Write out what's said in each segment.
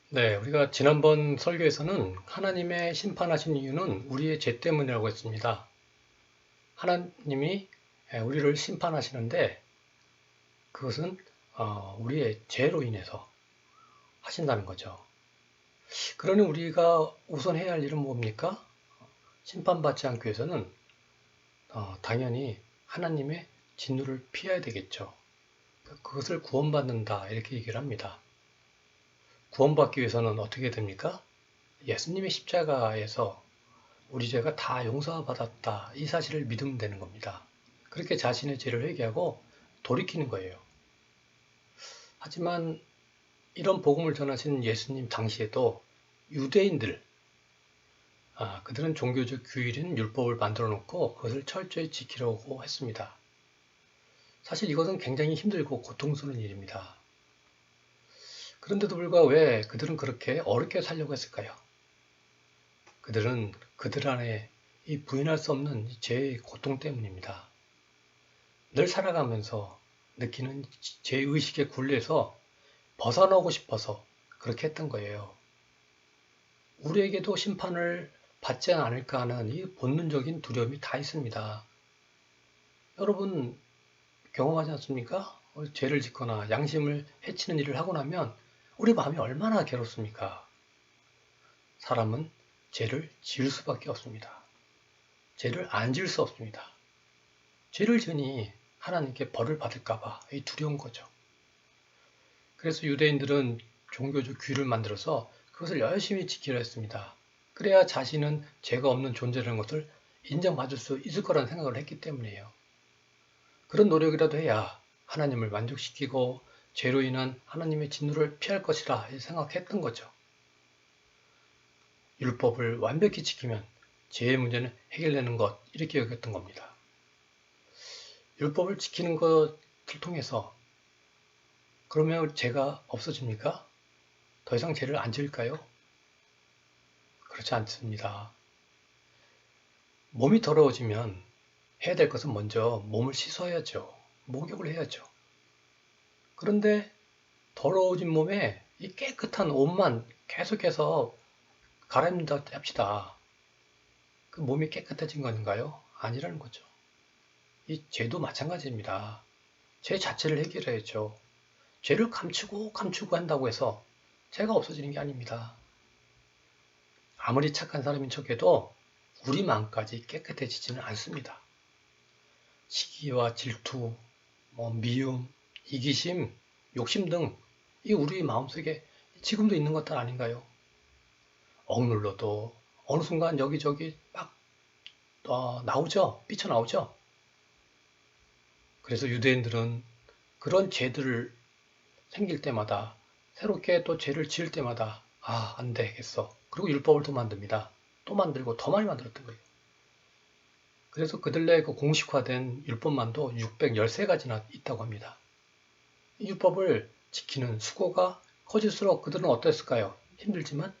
네, 우리가 지난번 설교에서는 하나님의 심판하신 이유는 우리의 죄 때문이라고 했습니다. 하나님이 우리를 심판하시는데 그것은 우리의 죄로 인해서 하신다는 거죠. 그러니 우리가 우선 해야 할 일은 뭡니까? 심판받지 않기 위해서는 당연히 하나님의 진노를 피해야 되겠죠. 그것을 구원받는다 이렇게 얘기를 합니다. 구원받기 위해서는 어떻게 됩니까? 예수님의 십자가에서 우리 죄가 다 용서받았다. 이 사실을 믿으면 되는 겁니다. 그렇게 자신의 죄를 회개하고 돌이키는 거예요. 하지만 이런 복음을 전하신 예수님 당시에도 유대인들, 그들은 종교적 규율인 율법을 만들어 놓고 그것을 철저히 지키려고 했습니다. 사실 이것은 굉장히 힘들고 고통스러운 일입니다. 그런데도 불구하고 왜 그들은 그렇게 어렵게 살려고 했을까요? 그들은 그들 안에 이 부인할 수 없는 죄의 고통 때문입니다. 늘 살아가면서 느끼는 죄의식의 굴레에서 벗어나고 싶어서 그렇게 했던 거예요. 우리에게도 심판을 받지 않을까 하는 이 본능적인 두려움이 다 있습니다. 여러분 경험하지 않습니까? 죄를 짓거나 양심을 해치는 일을 하고 나면 우리 마음이 얼마나 괴롭습니까? 사람은 죄를 지을 수밖에 없습니다. 죄를 안 지을 수 없습니다. 죄를 지으니 하나님께 벌을 받을까봐 두려운 거죠. 그래서 유대인들은 종교적 규율을 만들어서 그것을 열심히 지키려 했습니다. 그래야 자신은 죄가 없는 존재라는 것을 인정받을 수 있을 거라는 생각을 했기 때문이에요. 그런 노력이라도 해야 하나님을 만족시키고 죄로 인한 하나님의 진노를 피할 것이라 생각했던 거죠. 율법을 완벽히 지키면 죄의 문제는 해결되는 것 이렇게 여겼던 겁니다. 율법을 지키는 것을 통해서 그러면 죄가 없어집니까? 더 이상 죄를 안 지을까요? 그렇지 않습니다. 몸이 더러워지면 해야 될 것은 먼저 몸을 씻어야죠. 목욕을 해야죠. 그런데 더러워진 몸에 이 깨끗한 옷만 계속해서 갈아입는다 합시다. 그 몸이 깨끗해진 건가요? 아니라는 거죠. 이 죄도 마찬가지입니다. 죄 자체를 해결해야죠. 죄를 감추고 한다고 해서 죄가 없어지는 게 아닙니다. 아무리 착한 사람인 척해도 우리 마음까지 깨끗해지지는 않습니다. 시기와 질투, 미움, 이기심, 욕심 등 이 우리 마음속에 지금도 있는 것들 아닌가요? 억눌러도 어느 순간 여기저기 막 나오죠? 삐쳐나오죠? 그래서 유대인들은 그런 죄들을 생길 때마다 새롭게 또 죄를 지을 때마다 안 되겠어. 그리고 율법을 또 만듭니다. 또 만들고 더 많이 만들었던 거예요. 그래서 그들의 그 공식화된 율법만도 613가지나 있다고 합니다. 이 율법을 지키는 수고가 커질수록 그들은 어땠을까요? 힘들지만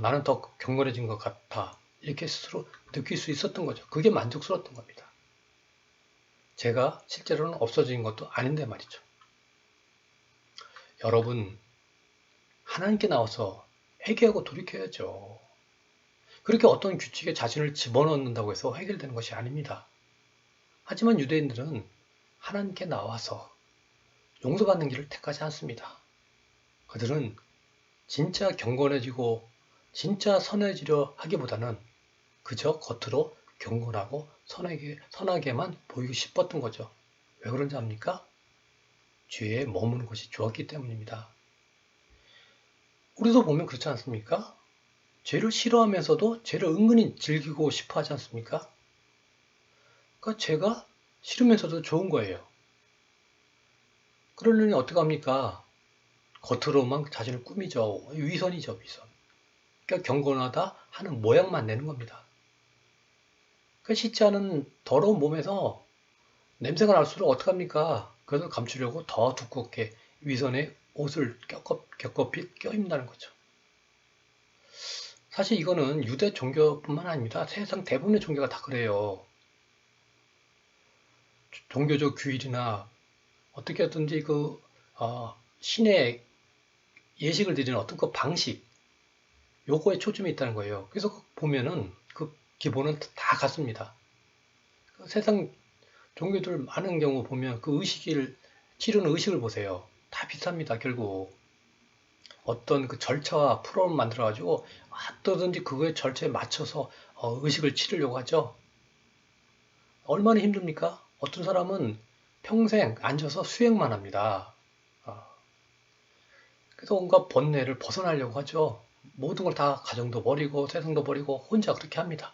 나는 더 경건해진 것 같아. 이렇게 스스로 느낄 수 있었던 거죠. 그게 만족스러웠던 겁니다. 제가 실제로는 없어진 것도 아닌데 말이죠. 여러분, 하나님께 나와서 회개하고 돌이켜야죠. 그렇게 어떤 규칙에 자신을 집어넣는다고 해서 해결되는 것이 아닙니다. 하지만 유대인들은 하나님께 나와서 용서받는 길을 택하지 않습니다. 그들은 진짜 경건해지고 진짜 선해지려 하기보다는 그저 겉으로 경건하고 선하게만 보이고 싶었던 거죠. 왜 그런지 압니까? 죄에 머무는 것이 좋았기 때문입니다. 우리도 보면 그렇지 않습니까? 죄를 싫어하면서도 죄를 은근히 즐기고 싶어 하지 않습니까? 그러니까 죄가 싫으면서도 좋은 거예요. 그러려니 어떡합니까? 겉으로만 자신을 꾸미죠. 위선이죠, 위선. 그러니까 경건하다 하는 모양만 내는 겁니다. 그 씻지 않은 더러운 몸에서 냄새가 날수록 어떡합니까? 그래서 감추려고 더 두껍게 위선의 옷을 겹겹이 껴입는다는 거죠. 사실 이거는 유대 종교뿐만 아닙니다. 세상 대부분의 종교가 다 그래요. 종교적 규율이나 어떻게 하든지 신의 예식을 드리는 어떤 그 방식, 요거에 초점이 있다는 거예요. 그래서 보면은 그 기본은 다 같습니다. 세상 종교들 많은 경우 보면 그 의식을, 치르는 의식을 보세요. 다 비슷합니다, 결국. 어떤 그 절차와 프로그램 만들어가지고 어떠든지 그거에 절차에 맞춰서 의식을 치르려고 하죠. 얼마나 힘듭니까? 어떤 사람은 평생 앉아서 수행만 합니다. 어, 그래서 온갖 번뇌를 벗어나려고 하죠. 모든 걸 다 가정도 버리고 세상도 버리고 혼자 그렇게 합니다.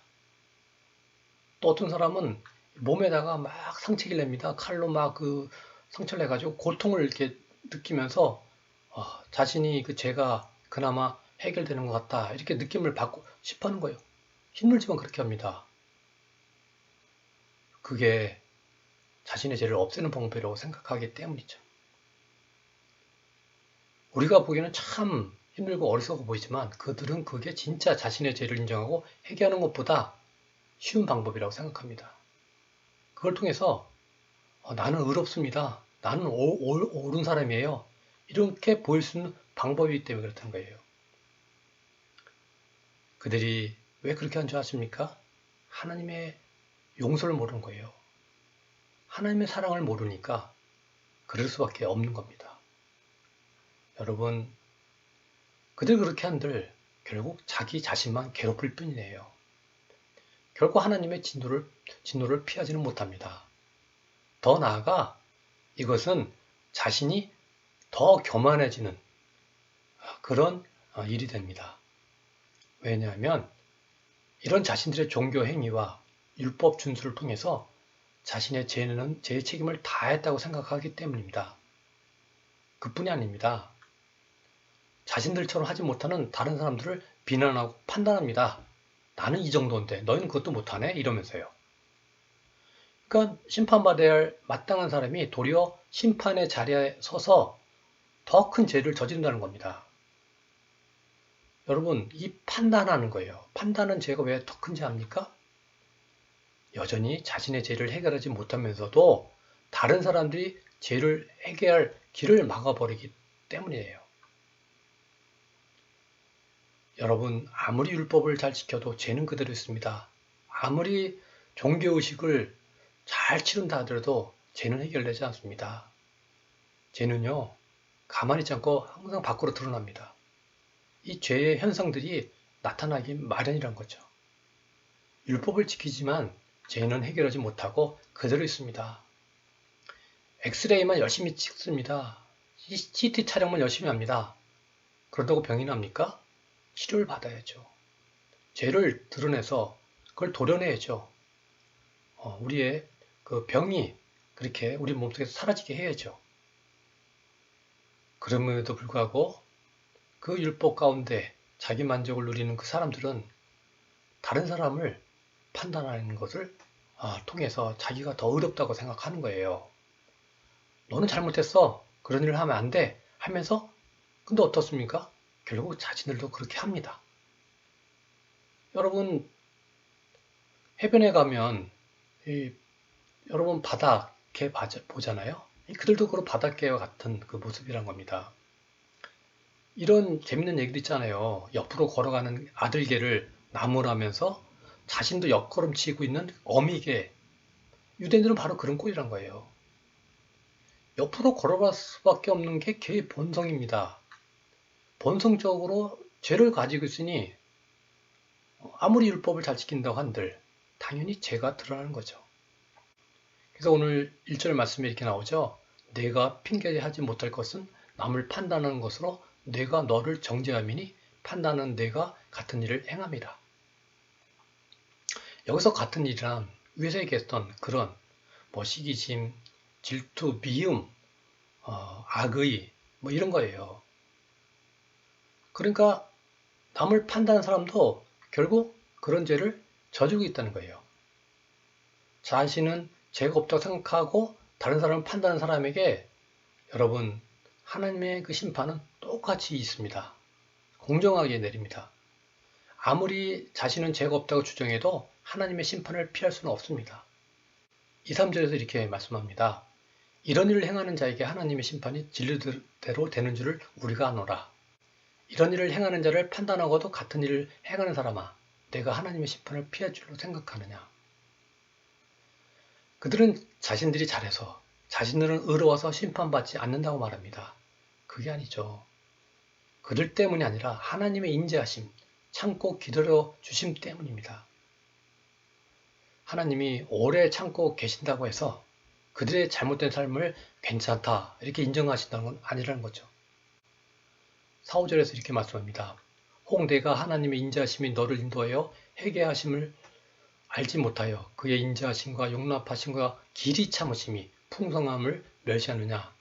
또 어떤 사람은 몸에다가 막 상처를 냅니다. 칼로 막 그 상처를 내가지고 고통을 이렇게 느끼면서 자신이 그 죄가 그나마 해결되는 것 같다. 이렇게 느낌을 받고 싶어 하는 거예요. 힘들지만 그렇게 합니다. 그게 자신의 죄를 없애는 방법이라고 생각하기 때문이죠. 우리가 보기에는 참 힘들고 어리석어 보이지만 그들은 그게 진짜 자신의 죄를 인정하고 회개하는 것보다 쉬운 방법이라고 생각합니다. 그걸 통해서 나는 의롭습니다. 나는 옳은 사람이에요. 이렇게 보일 수 있는 방법이기 때문에 그렇다는 거예요. 그들이 왜 그렇게 한 줄 아십니까? 하나님의 용서를 모르는 거예요. 하나님의 사랑을 모르니까 그럴 수밖에 없는 겁니다. 여러분, 그들 그렇게 한들 결국 자기 자신만 괴롭힐 뿐이에요. 결국 하나님의 진노를 피하지는 못합니다. 더 나아가 이것은 자신이 더 교만해지는 그런 일이 됩니다. 왜냐하면 이런 자신들의 종교 행위와 율법 준수를 통해서 자신의 죄의 책임을 다했다고 생각하기 때문입니다. 그뿐이 아닙니다. 자신들처럼 하지 못하는 다른 사람들을 비난하고 판단합니다. 나는 이 정도인데 너희는 그것도 못하네? 이러면서요. 그러니까 심판받아야 할 마땅한 사람이 도리어 심판의 자리에 서서 더 큰 죄를 저지른다는 겁니다. 여러분, 이 판단하는 거예요. 판단은 죄가 왜 더 큰지 압니까? 여전히 자신의 죄를 해결하지 못하면서도 다른 사람들이 죄를 해결할 길을 막아버리기 때문이에요. 여러분, 아무리 율법을 잘 지켜도 죄는 그대로 있습니다. 아무리 종교의식을 잘 치른다 하더라도 죄는 해결되지 않습니다. 죄는요, 가만히 있지 않고 항상 밖으로 드러납니다. 이 죄의 현상들이 나타나기 마련이란 거죠. 율법을 지키지만 죄는 해결하지 못하고 그대로 있습니다. 엑스레이만 열심히 찍습니다. CT 촬영만 열심히 합니다. 그렇다고 병이 납니까? 치료를 받아야죠. 죄를 드러내서 그걸 도려내야죠. 우리의 그 병이 그렇게 우리 몸속에서 사라지게 해야죠. 그럼에도 불구하고 그 율법 가운데 자기 만족을 누리는 그 사람들은 다른 사람을 판단하는 것을 통해서 자기가 더 어렵다고 생각하는 거예요. 너는 잘못했어. 그런 일을 하면 안 돼. 하면서 근데 어떻습니까? 결국 자신들도 그렇게 합니다. 여러분 해변에 가면 여러분 바닷개 보잖아요. 그들도 그런 바닷개와 같은 그 모습이란 겁니다. 이런 재밌는 얘기도 있잖아요. 옆으로 걸어가는 아들개를 나무라면서 자신도 옆걸음치고 있는 어미개. 유대인들은 바로 그런 꼴이란 거예요. 옆으로 걸어갈 수밖에 없는 게 개의 본성입니다. 본성적으로 죄를 가지고 있으니 아무리 율법을 잘 지킨다고 한들 당연히 죄가 드러나는 거죠. 그래서 오늘 1절 말씀에 이렇게 나오죠. 내가 핑계하지 못할 것은 남을 판단하는 것으로 내가 너를 정죄함이니 판단하는 내가 같은 일을 행함이라. 여기서 같은 일이란 위에서 얘기했던 그런 시기심, 질투, 미움, 악의 이런 거예요. 그러니까 남을 판단하는 사람도 결국 그런 죄를 저지르고 있다는 거예요. 자신은 죄가 없다고 생각하고 다른 사람을 판단하는 사람에게 여러분 하나님의 그 심판은 똑같이 있습니다. 공정하게 내립니다. 아무리 자신은 죄가 없다고 주장해도 하나님의 심판을 피할 수는 없습니다. 2, 3절에서 이렇게 말씀합니다. 이런 일을 행하는 자에게 하나님의 심판이 진리대로 되는 줄을 우리가 아노라. 이런 일을 행하는 자를 판단하고도 같은 일을 행하는 사람아, 내가 하나님의 심판을 피할 줄로 생각하느냐. 그들은 자신들이 잘해서, 자신들은 의로워서 심판받지 않는다고 말합니다. 그게 아니죠. 그들 때문이 아니라 하나님의 인자하심, 참고 기다려 주심 때문입니다. 하나님이 오래 참고 계신다고 해서 그들의 잘못된 삶을 괜찮다 이렇게 인정하신다는 건 아니라는 거죠. 4, 5절에서 이렇게 말씀합니다. 혹 내가 하나님의 인자하심이 너를 인도하여 회개하심을 알지 못하여 그의 인자하심과 용납하심과 길이 참으심이 풍성함을 멸시하느냐.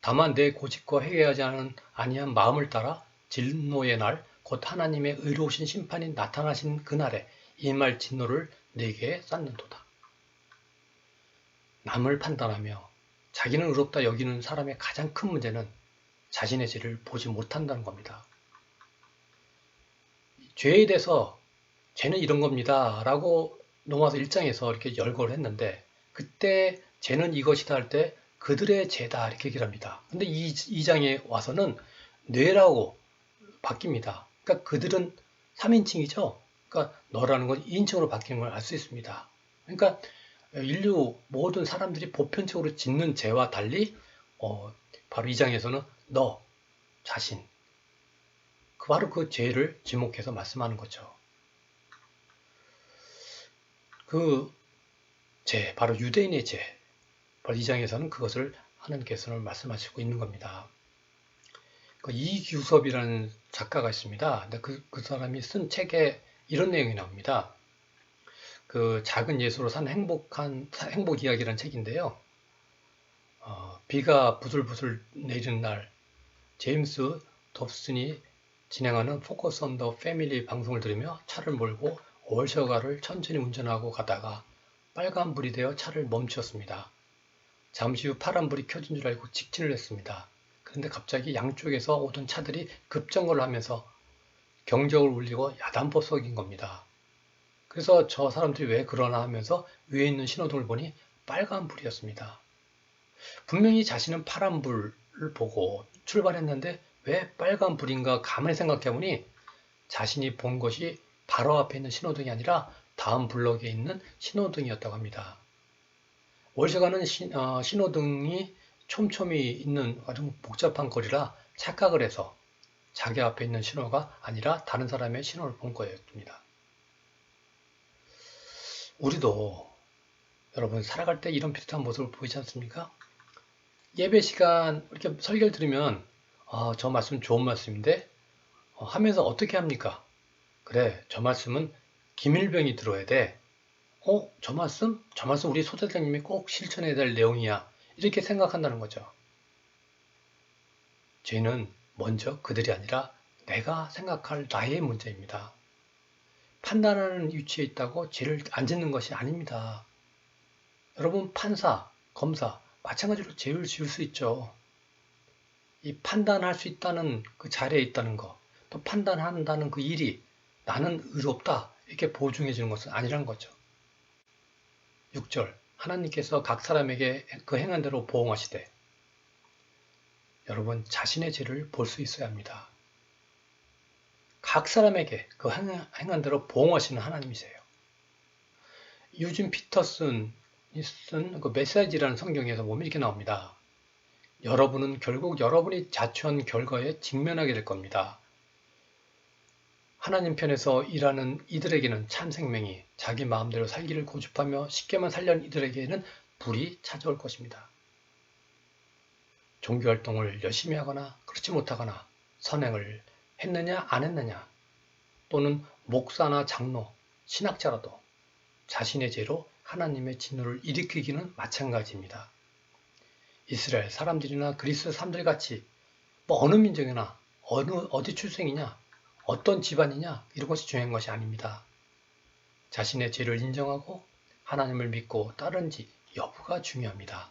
다만 내 고집과 회개하지 않은 아니한 마음을 따라 진노의 날 곧 하나님의 의로우신 심판이 나타나신 그날에 임할 진노를 내게 쌓는도다. 남을 판단하며 자기는 의롭다 여기는 사람의 가장 큰 문제는 자신의 죄를 보지 못한다는 겁니다. 죄에 대해서 죄는 이런 겁니다 라고 로마서 1장에서 이렇게 열거를 했는데 그때 죄는 이것이다 할 때 그들의 죄다 이렇게 얘기를 합니다. 근데 이 2장에 와서는 뇌라고 바뀝니다. 그러니까 그들은 3인칭이죠. 그러니까 너라는 건 2인칭으로 바뀌는 걸 알 수 있습니다. 그러니까 인류 모든 사람들이 보편적으로 짓는 죄와 달리 바로 2장에서는 너 자신 바로 그 죄를 지목해서 말씀하는 거죠. 그 죄, 바로 유대인의 죄, 바로 2장에서는 그것을 하나님께서 말씀하시고 있는 겁니다. 그 이규섭이라는 작가가 있습니다. 근데 그 사람이 쓴 책에 이런 내용이 나옵니다. 그 작은 예수로 산 행복 이야기라는 책인데요. 비가 부슬부슬 내리는 날, 제임스 dob슨이 진행하는 포커스 온 더 패밀리 방송을 들으며 차를 몰고 월셔가를 천천히 운전하고 가다가 빨간불이 되어 차를 멈추었습니다. 잠시 후 파란불이 켜진 줄 알고 직진을 했습니다. 그런데 갑자기 양쪽에서 오던 차들이 급정거를 하면서 경적을 울리고 야단법 석인 겁니다. 그래서 저 사람들이 왜 그러나 하면서 위에 있는 신호등을 보니 빨간불이었습니다. 분명히 자신은 파란불을 보고 출발했는데 왜 빨간불인가 가만히 생각해보니 자신이 본 것이 바로 앞에 있는 신호등이 아니라 다음 블럭에 있는 신호등이었다고 합니다. 월셔가는 신호등이 촘촘히 있는 아주 복잡한 거리라 착각을 해서 자기 앞에 있는 신호가 아니라 다른 사람의 신호를 본 거였습니다. 우리도 여러분 살아갈 때 이런 비슷한 모습을 보이지 않습니까? 예배 시간 이렇게 설교를 들으면 저 말씀 좋은 말씀인데 하면서 어떻게 합니까? 그래, 저 말씀은 김일병이 들어야 돼. 저 말씀? 저 말씀 우리 소대장님이 꼭 실천해야 될 내용이야. 이렇게 생각한다는 거죠. 죄는 먼저 그들이 아니라 내가 생각할 나의 문제입니다. 판단하는 위치에 있다고 죄를 안 짓는 것이 아닙니다. 여러분 판사, 검사 마찬가지로 죄를 지을 수 있죠. 이 판단할 수 있다는 그 자리에 있다는 거, 또 판단한다는 그 일이 나는 의롭다 이렇게 보증해 주는 것은 아니란 거죠. 6절 하나님께서 각 사람에게 그 행한 대로 보응하시되 여러분 자신의 죄를 볼 수 있어야 합니다. 각 사람에게 그 행한 대로 보응하시는 하나님이세요. 유진 피터슨이 쓴 그 메시지라는 성경에서 보면 이렇게 나옵니다. 여러분은 결국 여러분이 자초한 결과에 직면하게 될 겁니다. 하나님 편에서 일하는 이들에게는 참 생명이 자기 마음대로 살기를 고집하며 쉽게만 살려는 이들에게는 불이 찾아올 것입니다. 종교활동을 열심히 하거나 그렇지 못하거나 선행을 했느냐 안 했느냐 또는 목사나 장로, 신학자라도 자신의 죄로 하나님의 진노를 일으키기는 마찬가지입니다. 이스라엘 사람들이나 그리스 사람들 같이 어느 민족이나 어디 출생이냐 어떤 집안이냐 이런 것이 중요한 것이 아닙니다. 자신의 죄를 인정하고 하나님을 믿고 따른지 여부가 중요합니다.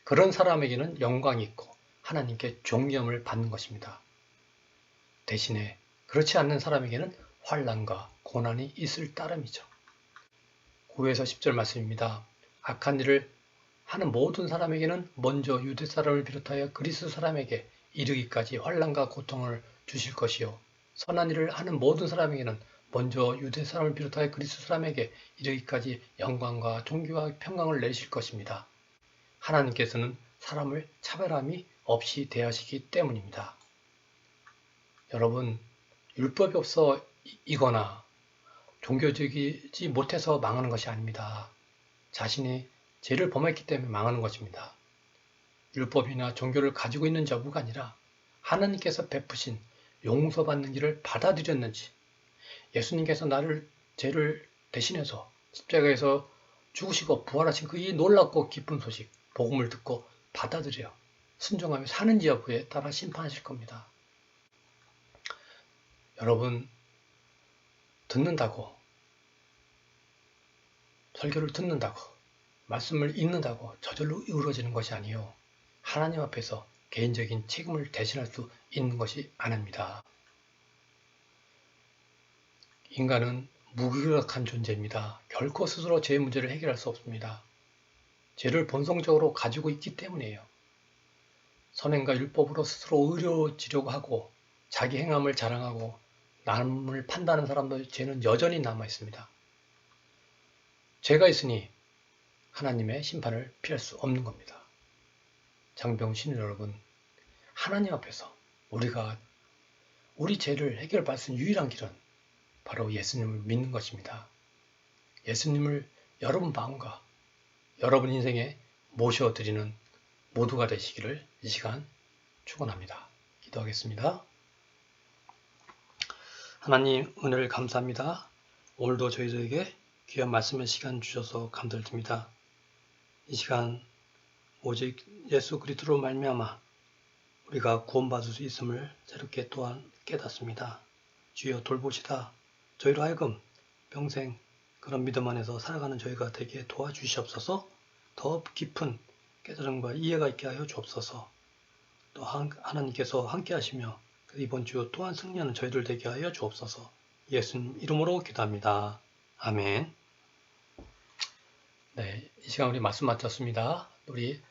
그런 사람에게는 영광이 있고 하나님께 존경을 받는 것입니다. 대신에 그렇지 않는 사람에게는 환난과 고난이 있을 따름이죠. 9에서 10절 말씀입니다. 악한 일을 하는 모든 사람에게는 먼저 유대 사람을 비롯하여 그리스 사람에게 이르기까지 환난과 고통을 주실 것이요 선한 일을 하는 모든 사람에게는 먼저 유대 사람을 비롯하여 그리스 사람에게 이르기까지 영광과 존귀와 평강을 내실 것입니다. 하나님께서는 사람을 차별함이 없이 대하시기 때문입니다. 여러분, 율법이 없어 이거나 종교적이지 못해서 망하는 것이 아닙니다. 자신이 죄를 범했기 때문에 망하는 것입니다. 율법이나 종교를 가지고 있는 여부가 아니라 하나님께서 베푸신 용서받는 길을 받아들였는지, 예수님께서 나를 죄를 대신해서 십자가에서 죽으시고 부활하신 그 이 놀랍고 기쁜 소식, 복음을 듣고 받아들여 순종하며 사는지 여부에 따라 심판하실 겁니다. 여러분, 듣는다고, 설교를 듣는다고, 말씀을 읽는다고 저절로 이루어지는 것이 아니요 하나님 앞에서 개인적인 책임을 대신할 수 있는 것이 아닙니다. 인간은 무기력한 존재입니다. 결코 스스로 죄의 문제를 해결할 수 없습니다. 죄를 본성적으로 가지고 있기 때문이에요. 선행과 율법으로 스스로 의로워지려고 하고 자기 행함을 자랑하고 남을 판단하는 사람도 죄는 여전히 남아 있습니다. 죄가 있으니 하나님의 심판을 피할 수 없는 겁니다. 장병신 여러분, 하나님 앞에서 우리가 우리 죄를 해결받을 수 있는 유일한 길은 바로 예수님을 믿는 것입니다. 예수님을 여러분 마음과 여러분 인생에 모셔드리는 모두가 되시기를 이 시간 축원합니다. 기도하겠습니다. 하나님 은혜를 감사합니다. 오늘도 저희들에게 귀한 말씀의 시간 주셔서 감사드립니다. 이 시간 오직 예수 그리스도로 말미암아 우리가 구원받을 수 있음을 새롭게 또한 깨닫습니다. 주여 돌보시다 저희로 하여금 평생 그런 믿음 안에서 살아가는 저희가 되게 도와주시옵소서. 더 깊은 깨달음과 이해가 있게 하여 주옵소서. 또 하나님께서 함께 하시며 이번 주 또한 승리하는 저희들 되게 하여 주옵소서. 예수님 이름으로 기도합니다. 아멘. 네, 이 시간 우리 말씀 마쳤습니다. 우리